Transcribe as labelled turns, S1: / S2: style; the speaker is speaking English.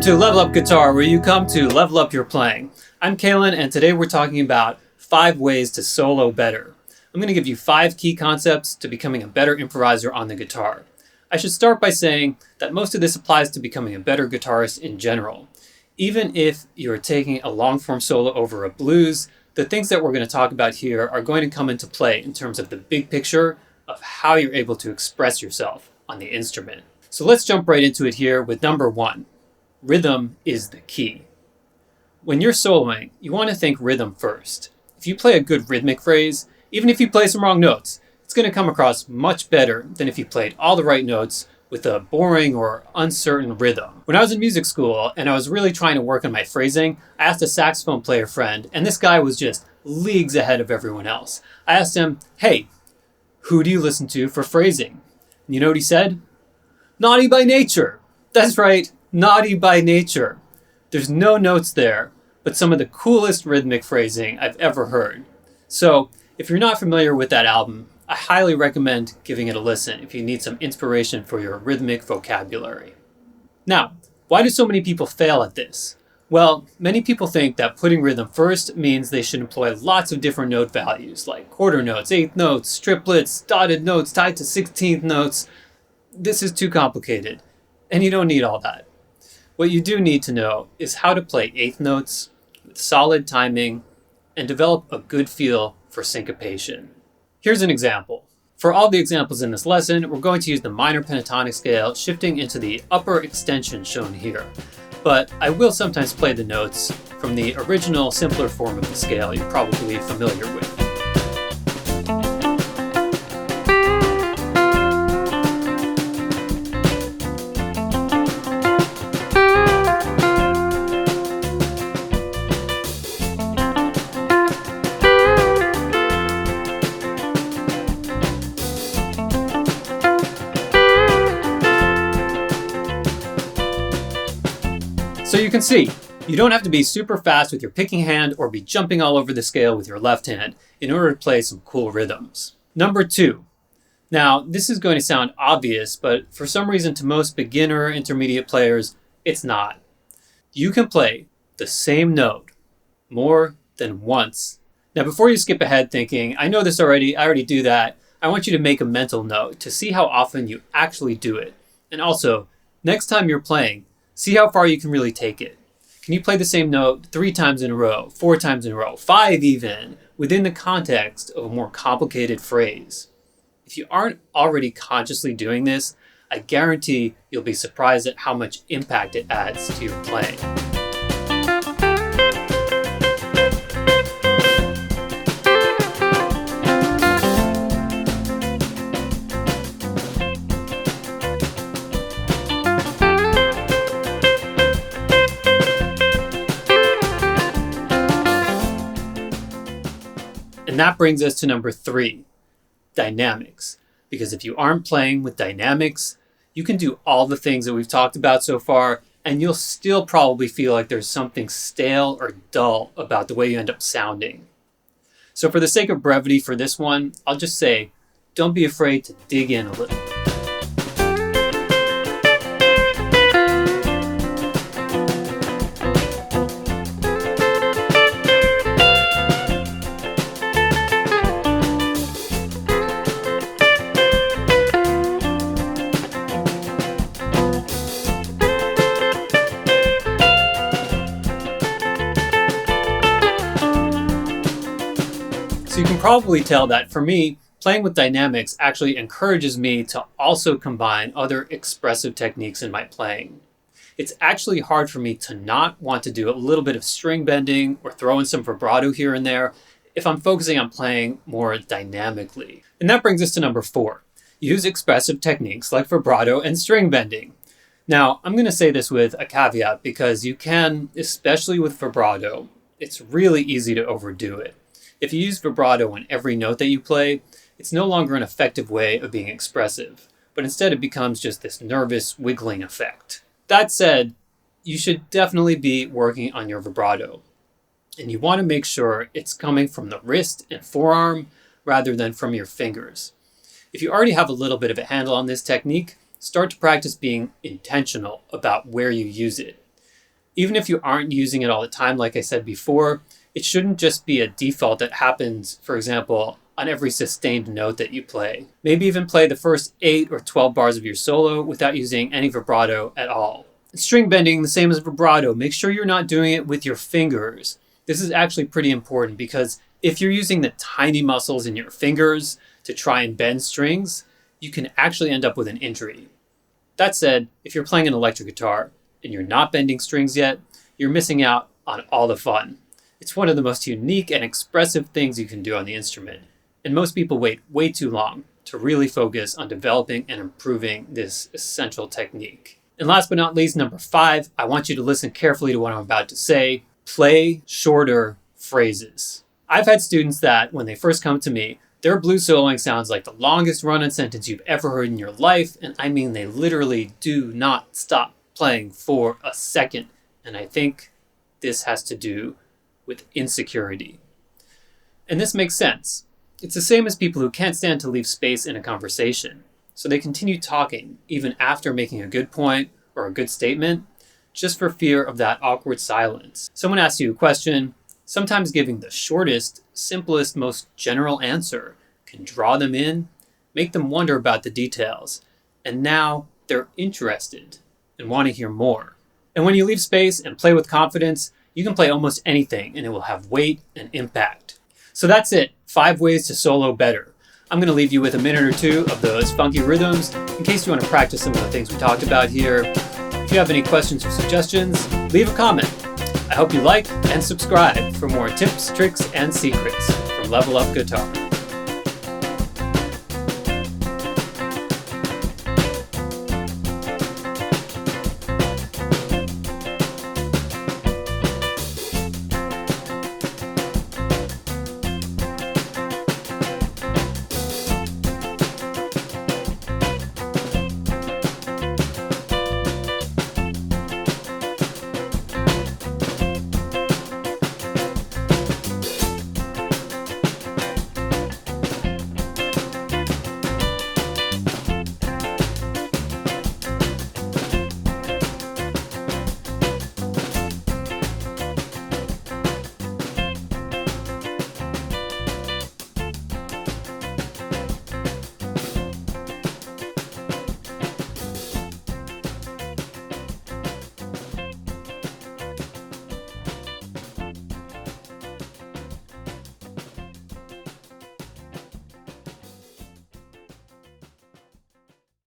S1: to Level Up Guitar, where you come to level up your playing. I'm Kalen, and today we're talking about 5 ways to solo better. I'm going to give you 5 key concepts to becoming a better improviser on the guitar. I should start by saying that most of this applies to becoming a better guitarist in general. Even if you're taking a long-form solo over a blues, the things that we're going to talk about here are going to come into play in terms of the big picture of how you're able to express yourself on the instrument. So let's jump right into it here with number 1. Rhythm is the key. When you're soloing, you want to think rhythm first. If you play a good rhythmic phrase, even if you play some wrong notes, it's going to come across much better than if you played all the right notes with a boring or uncertain rhythm. When I was in music school and I was really trying to work on my phrasing, I asked a saxophone player friend, and this guy was just leagues ahead of everyone else. I asked him, "Hey, who do you listen to for phrasing?" And you know what he said? Naughty by Nature. That's right. Naughty by Nature. There's no notes there, but some of the coolest rhythmic phrasing I've ever heard. So, if you're not familiar with that album, I highly recommend giving it a listen if you need some inspiration for your rhythmic vocabulary. Now, why do so many people fail at this? Well, many people think that putting rhythm first means they should employ lots of different note values, like quarter notes, eighth notes, triplets, dotted notes tied to 16th notes. This is too complicated, and you don't need all that. What you do need to know is how to play eighth notes with solid timing and develop a good feel for syncopation. Here's an example. For all the examples in this lesson, we're going to use the minor pentatonic scale, shifting into the upper extension shown here. But I will sometimes play the notes from the original, simpler form of the scale you're probably familiar with. So you can see, you don't have to be super fast with your picking hand or be jumping all over the scale with your left hand in order to play some cool rhythms. Number 2. Now, this is going to sound obvious, but for some reason to most beginner intermediate players, it's not. You can play the same note more than once. Now, before you skip ahead thinking, I know this already, I already do that, I want you to make a mental note to see how often you actually do it. And also, next time you're playing, see how far you can really take it. Can you play the same note 3 times in a row, 4 times in a row, 5 even, within the context of a more complicated phrase? If you aren't already consciously doing this, I guarantee you'll be surprised at how much impact it adds to your playing. And that brings us to number 3, dynamics. Because if you aren't playing with dynamics, you can do all the things that we've talked about so far, and you'll still probably feel like there's something stale or dull about the way you end up sounding. So for the sake of brevity for this one, I'll just say, don't be afraid to dig in a little. So you can probably tell that for me, playing with dynamics actually encourages me to also combine other expressive techniques in my playing. It's actually hard for me to not want to do a little bit of string bending or throw in some vibrato here and there if I'm focusing on playing more dynamically. And that brings us to number 4. Use expressive techniques like vibrato and string bending. Now, I'm going to say this with a caveat because you can, especially with vibrato, it's really easy to overdo it. If you use vibrato on every note that you play, it's no longer an effective way of being expressive, but instead it becomes just this nervous wiggling effect. That said, you should definitely be working on your vibrato. And you want to make sure it's coming from the wrist and forearm rather than from your fingers. If you already have a little bit of a handle on this technique, start to practice being intentional about where you use it. Even if you aren't using it all the time, like I said before, it shouldn't just be a default that happens, for example, on every sustained note that you play. Maybe even play the first 8 or 12 bars of your solo without using any vibrato at all. String bending, the same as vibrato. Make sure you're not doing it with your fingers. This is actually pretty important because if you're using the tiny muscles in your fingers to try and bend strings, you can actually end up with an injury. That said, if you're playing an electric guitar and you're not bending strings yet, you're missing out on all the fun. It's one of the most unique and expressive things you can do on the instrument, and most people wait way too long to really focus on developing and improving this essential technique. And last but not least, number 5, I want you to listen carefully to what I'm about to say. Play shorter phrases. I've had students that, when they first come to me, their blues soloing sounds like the longest run-on sentence you've ever heard in your life, and I mean they literally do not stop playing for a second. And I think this has to do with insecurity. And this makes sense. It's the same as people who can't stand to leave space in a conversation. So they continue talking, even after making a good point or a good statement, just for fear of that awkward silence. Someone asks you a question, sometimes giving the shortest, simplest, most general answer can draw them in, make them wonder about the details, and now they're interested and want to hear more. And when you leave space and play with confidence, you can play almost anything and it will have weight and impact. So that's it, 5 ways to solo better. I'm going to leave you with a minute or two of those funky rhythms in case you want to practice some of the things we talked about here. If you have any questions or suggestions, leave a comment. I hope you like and subscribe for more tips, tricks, and secrets from Level Up Guitar.